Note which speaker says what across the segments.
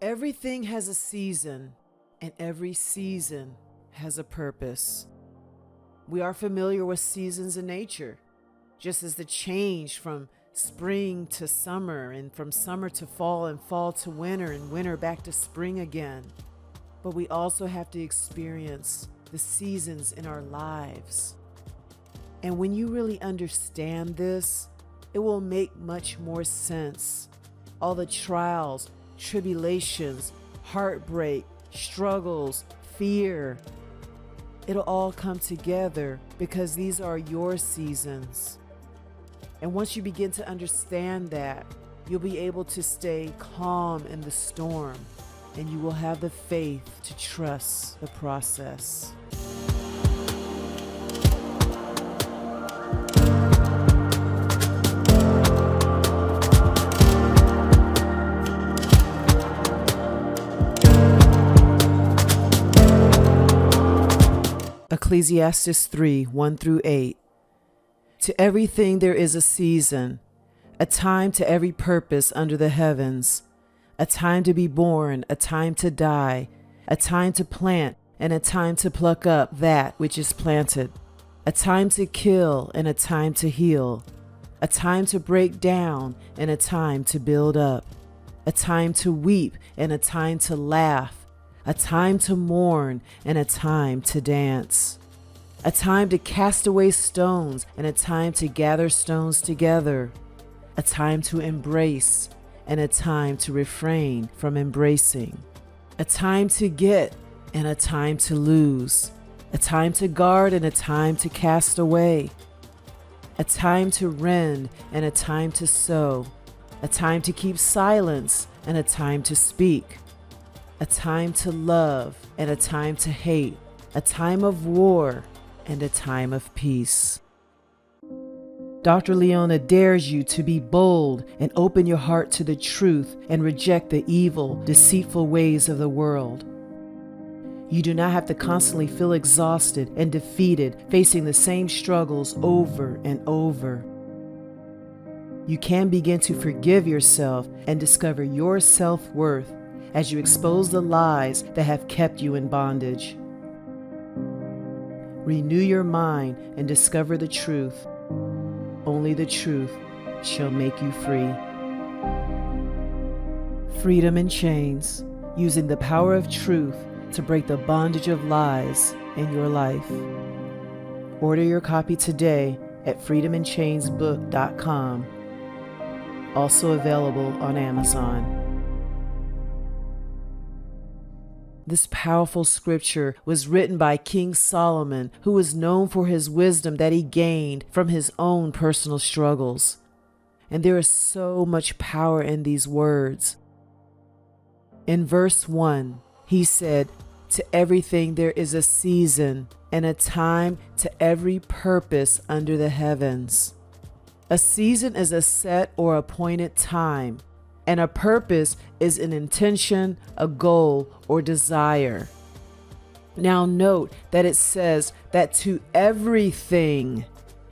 Speaker 1: Everything has a season, and every season has a purpose. We are familiar with seasons in nature, just as the change from spring to summer, and from summer to fall, and fall to winter, and winter back to spring again. But we also have to experience the seasons in our lives. And when you really understand this, it will make much more sense. All the trials, tribulations, heartbreak, struggles, fear, it'll all come together because these are your seasons. And once you begin to understand that, you'll be able to stay calm in the storm, and you will have the faith to trust the process. Ecclesiastes 3:1-8. To everything there is a season, a time to every purpose under the heavens, a time to be born, a time to die, a time to plant, and a time to pluck up that which is planted, a time to kill and a time to heal, a time to break down and a time to build up, a time to weep and a time to laugh, a time to mourn and a time to dance, a time to cast away stones and a time to gather stones together, a time to embrace and a time to refrain from embracing, a time to get and a time to lose, a time to guard and a time to cast away, a time to rend and a time to sow, a time to keep silence and a time to speak, a time to love and a time to hate, a time of war and a time of peace. Dr. Leona dares you to be bold and open your heart to the truth and reject the evil, deceitful ways of the world. You do not have to constantly feel exhausted and defeated, facing the same struggles over and over. You can begin to forgive yourself and discover your self-worth as you expose the lies that have kept you in bondage. Renew your mind and discover the truth. Only the truth shall make you free. Freedom in Chains, using the power of truth to break the bondage of lies in your life. Order your copy today at freedominchainsbook.com. Also available on Amazon. This powerful scripture was written by King Solomon, who was known for his wisdom that he gained from his own personal struggles. And there is so much power in these words. In verse 1, he said, "To everything there is a season, and a time to every purpose under the heavens." A season is a set or appointed time, and a purpose is an intention, a goal, or desire. Now note that it says that to everything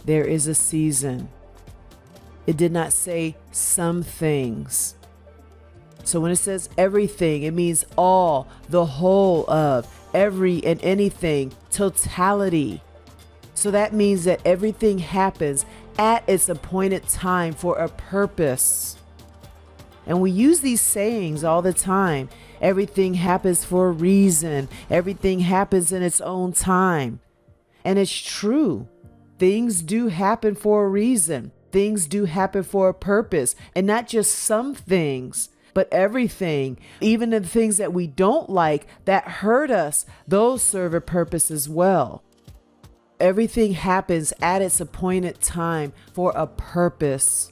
Speaker 1: there is a season. It did not say some things. So when it says everything, it means all, the whole of, every and anything, totality. So that means that everything happens at its appointed time for a purpose. And we use these sayings all the time. Everything happens for a reason. Everything happens in its own time. And it's true. Things do happen for a reason. Things do happen for a purpose. And not just some things, but everything. Even the things that we don't like that hurt us, those serve a purpose as well. Everything happens at its appointed time for a purpose.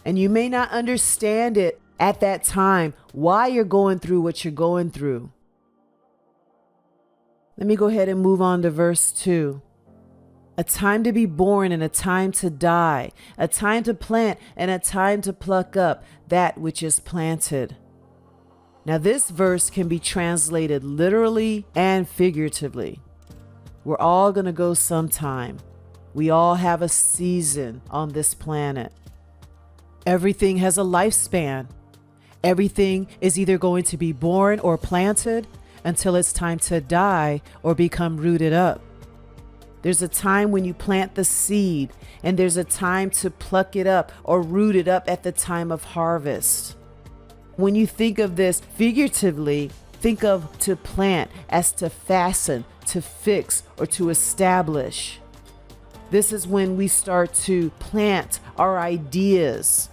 Speaker 1: And you may not understand it at that time, why you're going through what you're going through. Let me go ahead and move on to verse 2. A time to be born and a time to die, a time to plant and a time to pluck up that which is planted. Now this verse can be translated literally and figuratively. We're all going to go sometime. We all have a season on this planet. Everything has a lifespan. Everything is either going to be born or planted until it's time to die or become rooted up. There's a time when you plant the seed, and there's a time to pluck it up or root it up at the time of harvest. When you think of this figuratively, think of to plant as to fasten, to fix, or to establish. This is when we start to plant our ideas.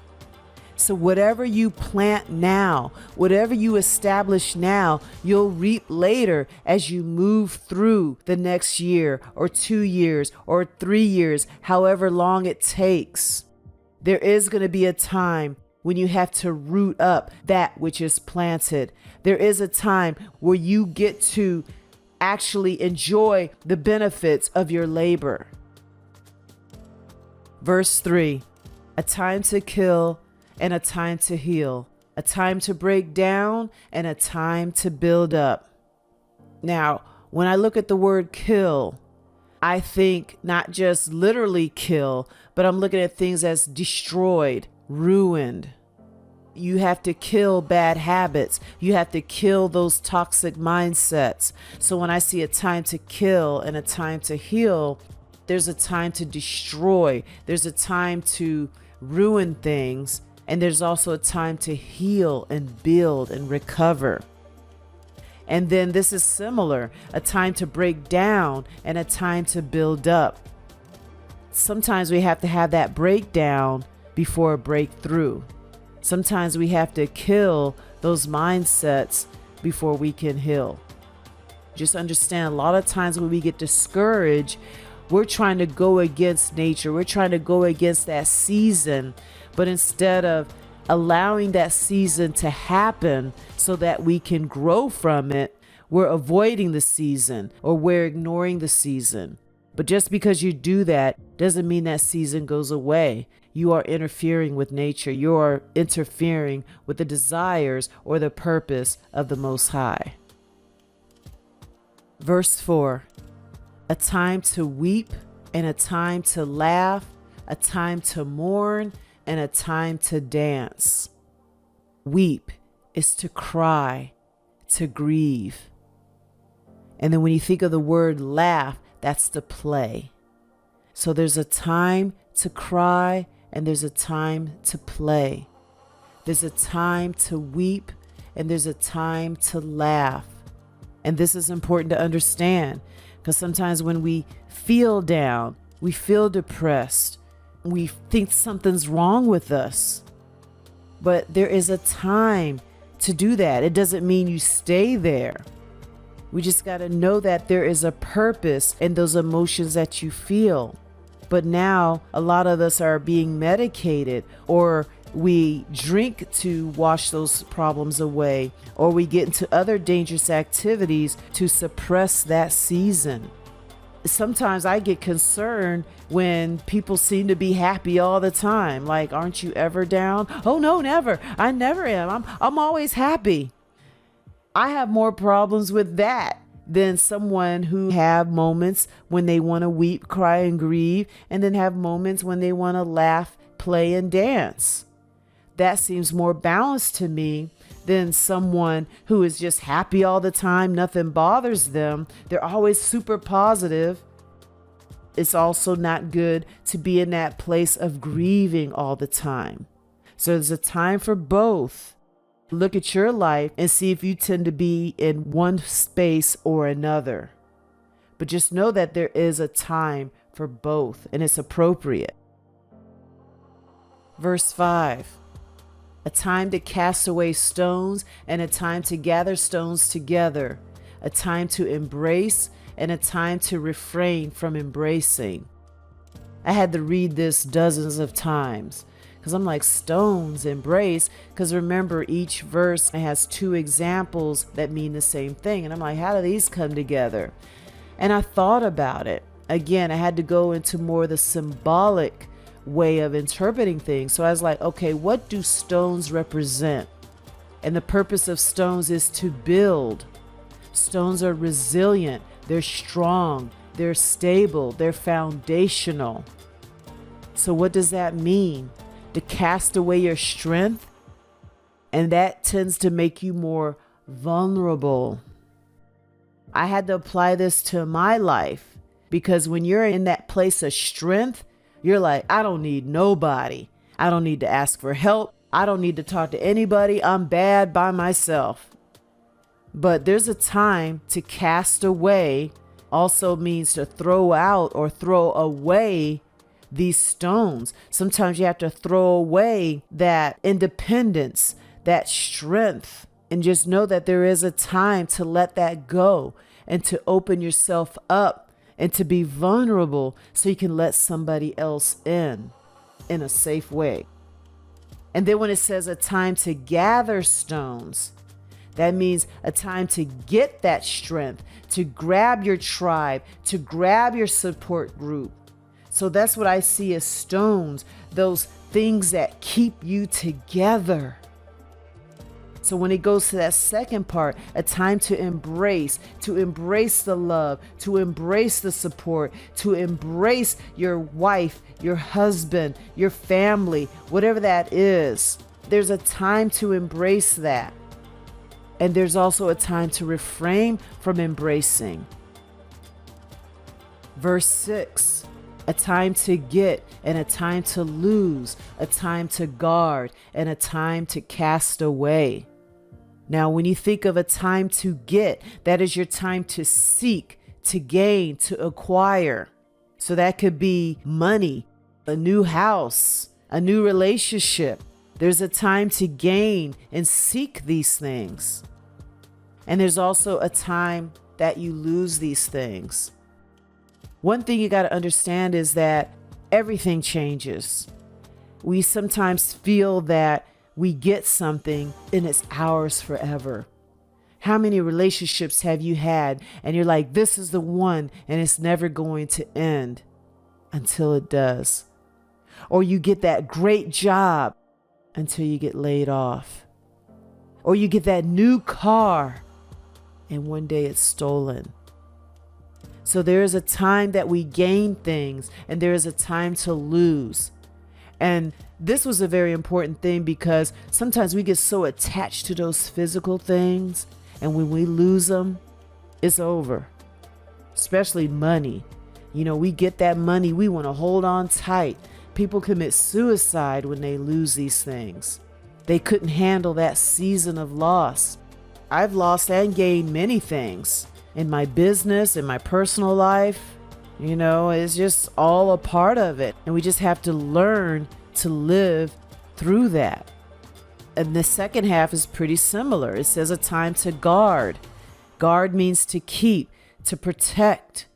Speaker 1: So whatever you plant now, whatever you establish now, you'll reap later as you move through the next year or 2 years or 3 years, however long it takes. There is going to be a time when you have to root up that which is planted. There is a time where you get to actually enjoy the benefits of your labor. Verse 3, a time to kill and a time to heal, a time to break down and a time to build up. Now, when I look at the word kill, I think not just literally kill, but I'm looking at things as destroyed, ruined. You have to kill bad habits. You have to kill those toxic mindsets. So when I see a time to kill and a time to heal, there's a time to destroy. There's a time to ruin things. And there's also a time to heal and build and recover. And then this is similar, a time to break down and a time to build up. Sometimes we have to have that breakdown before a breakthrough. Sometimes we have to kill those mindsets before we can heal. Just understand, a lot of times when we get discouraged, we're trying to go against nature. We're trying to go against that season. But instead of allowing that season to happen so that we can grow from it, we're avoiding the season or we're ignoring the season. But just because you do that doesn't mean that season goes away. You are interfering with nature. You are interfering with the desires or the purpose of the Most High. Verse 4, a time to weep and a time to laugh, a time to mourn and a time to dance. Weep is to cry, to grieve. And then when you think of the word laugh, that's to play. So there's a time to cry and there's a time to play. There's a time to weep and there's a time to laugh. And this is important to understand because sometimes when we feel down, we feel depressed, we think something's wrong with us. But there is a time to do that. It doesn't mean you stay there. We just got to know that there is a purpose in those emotions that you feel. But now a lot of us are being medicated, or we drink to wash those problems away, or we get into other dangerous activities to suppress that season. Sometimes I get concerned when people seem to be happy all the time. Like, aren't you ever down? Oh no, never. I never am. I'm always happy. I have more problems with that than someone who have moments when they want to weep, cry, and grieve, and then have moments when they want to laugh, play, and dance. That seems more balanced to me than someone who is just happy all the time. Nothing bothers them. They're always super positive. It's also not good to be in that place of grieving all the time. So there's a time for both. Look at your life and see if you tend to be in one space or another. But just know that there is a time for both and it's appropriate. Verse 5. A time to cast away stones and a time to gather stones together, a time to embrace and a time to refrain from embracing. I had to read this dozens of times because I'm like, stones, embrace, because remember each verse has 2 examples that mean the same thing. And I'm like, how do these come together? And I thought about it. Again, I had to go into more of the symbolic way of interpreting things. So I was like, okay, what do stones represent? And the purpose of stones is to build. Stones are resilient, they're strong, they're stable, they're foundational. So what does that mean? To cast away your strength? And that tends to make you more vulnerable. I had to apply this to my life because when you're in that place of strength, you're like, I don't need nobody. I don't need to ask for help. I don't need to talk to anybody. I'm bad by myself. But there's a time to cast away, also means to throw out or throw away these stones. Sometimes you have to throw away that independence, that strength, and just know that there is a time to let that go and to open yourself up and to be vulnerable so you can let somebody else in a safe way. And then when it says a time to gather stones, that means a time to get that strength, to grab your tribe, to grab your support group. So that's what I see as stones, those things that keep you together. So when it goes to that second part, a time to embrace the love, to embrace the support, to embrace your wife, your husband, your family, whatever that is. There's a time to embrace that. And there's also a time to refrain from embracing. Verse 6, a time to get and a time to lose, a time to guard and a time to cast away. Now, when you think of a time to get, that is your time to seek, to gain, to acquire. So that could be money, a new house, a new relationship. There's a time to gain and seek these things. And there's also a time that you lose these things. One thing you got to understand is that everything changes. We sometimes feel that we get something and it's ours forever. How many relationships have you had and you're like, this is the one and it's never going to end until it does? Or you get that great job until you get laid off. Or you get that new car and one day it's stolen. So there is a time that we gain things and there is a time to lose. And this was a very important thing because sometimes we get so attached to those physical things, and when we lose them, it's over. Especially money. You know, we get that money, we want to hold on tight. People commit suicide when they lose these things. They couldn't handle that season of loss. I've lost and gained many things in my business, in my personal life. You know, it's just all a part of it. And we just have to learn to live through that. And the second half is pretty similar. It says a time to guard. Guard means to keep, to protect,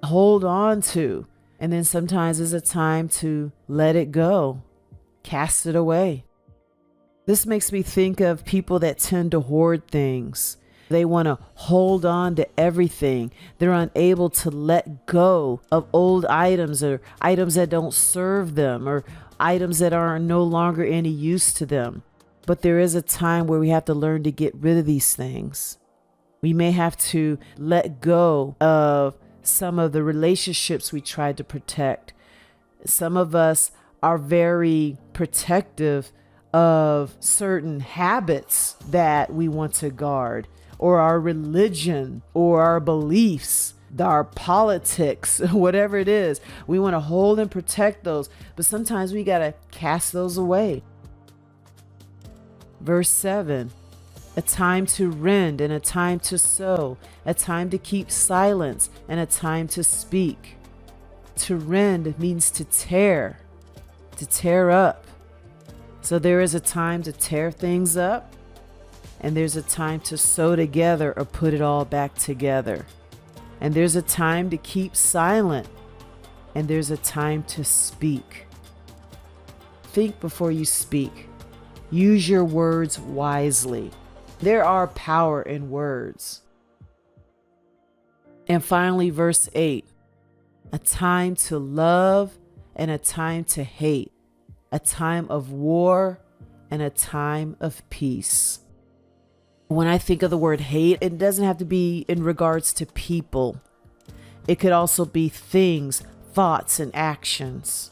Speaker 1: hold on to. And then sometimes it's a time to let it go, cast it away. This makes me think of people that tend to hoard things. They want to hold on to everything. They're unable to let go of old items or items that don't serve them or items that are no longer any use to them. But there is a time where we have to learn to get rid of these things. We may have to let go of some of the relationships we tried to protect. Some of us are very protective of certain habits that we want to guard, or our religion, or our beliefs, our politics, whatever it is. We want to hold and protect those, but sometimes we got to cast those away. Verse 7, a time to rend and a time to sow, a time to keep silence and a time to speak. To rend means to tear up. So there is a time to tear things up, and there's a time to sew together or put it all back together. And there's a time to keep silent, and there's a time to speak. Think before you speak. Use your words wisely. There are power in words. And finally, verse 8, a time to love and a time to hate, a time of war and a time of peace. When I think of the word hate, it doesn't have to be in regards to people. It could also be things, thoughts, and actions.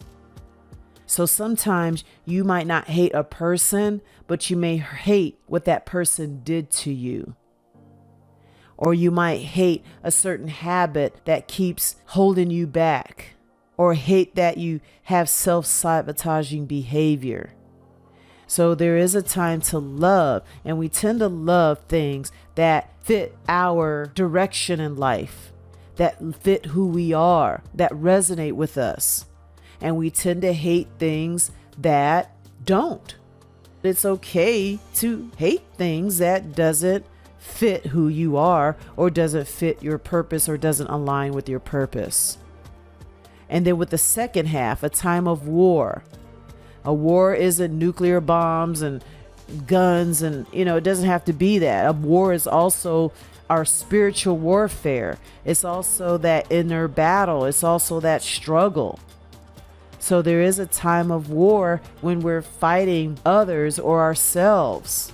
Speaker 1: So sometimes you might not hate a person, but you may hate what that person did to you. Or you might hate a certain habit that keeps holding you back, or hate that you have self-sabotaging behavior. So there is a time to love, and we tend to love things that fit our direction in life, that fit who we are, that resonate with us. And we tend to hate things that don't. It's okay to hate things that doesn't fit who you are, or doesn't fit your purpose, or doesn't align with your purpose. And then with the second half, a time of war. A war isn't nuclear bombs and guns, and it doesn't have to be that. A war is also our spiritual warfare. It's also that inner battle. It's also that struggle. So there is a time of war when we're fighting others or ourselves.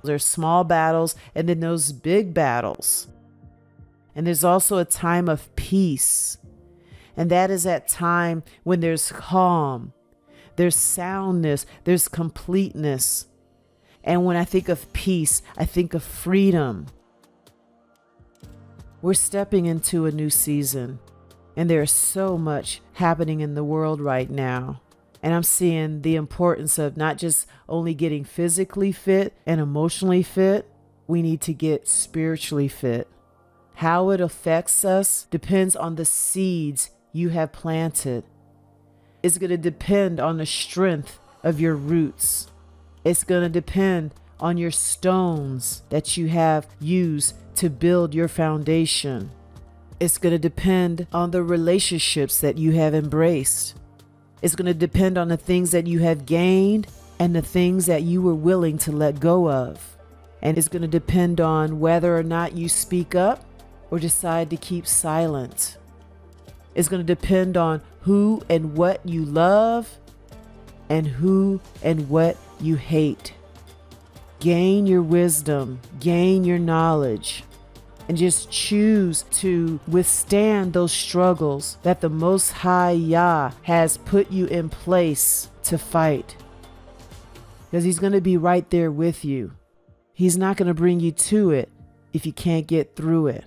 Speaker 1: There's small battles, and then those big battles. And there's also a time of peace. And that is that time when there's calm, there's soundness, there's completeness. And when I think of peace, I think of freedom. We're stepping into a new season, and there's so much happening in the world right now. And I'm seeing the importance of not just only getting physically fit and emotionally fit, we need to get spiritually fit. How it affects us depends on the seeds you have planted. It's going to depend on the strength of your roots. It's going to depend on your stones that you have used to build your foundation. It's going to depend on the relationships that you have embraced. It's going to depend on the things that you have gained and the things that you were willing to let go of. And it's going to depend on whether or not you speak up or decide to keep silent. It's going to depend on who and what you love and who and what you hate. Gain your wisdom, gain your knowledge, and just choose to withstand those struggles that the Most High Yah has put you in place to fight. Because He's going to be right there with you. He's not going to bring you to it if you can't get through it.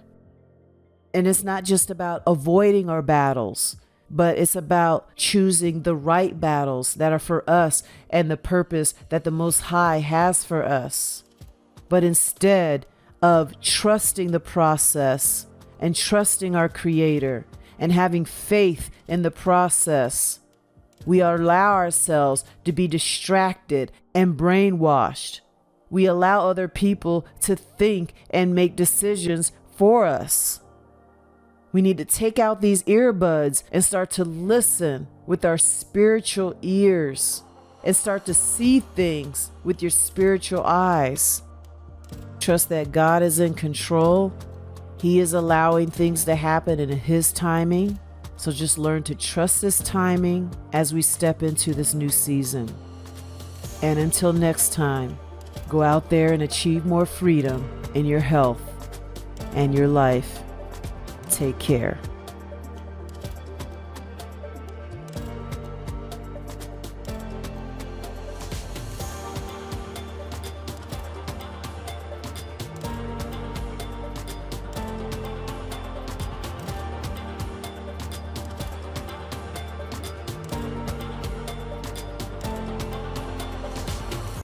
Speaker 1: And it's not just about avoiding our battles, but it's about choosing the right battles that are for us and the purpose that the Most High has for us. But instead of trusting the process and trusting our Creator and having faith in the process, we allow ourselves to be distracted and brainwashed. We allow other people to think and make decisions for us. We need to take out these earbuds and start to listen with our spiritual ears and start to see things with your spiritual eyes. Trust that God is in control. He is allowing things to happen in His timing. So just learn to trust His timing as we step into this new season. And until next time, go out there and achieve more freedom in your health and your life. Take care.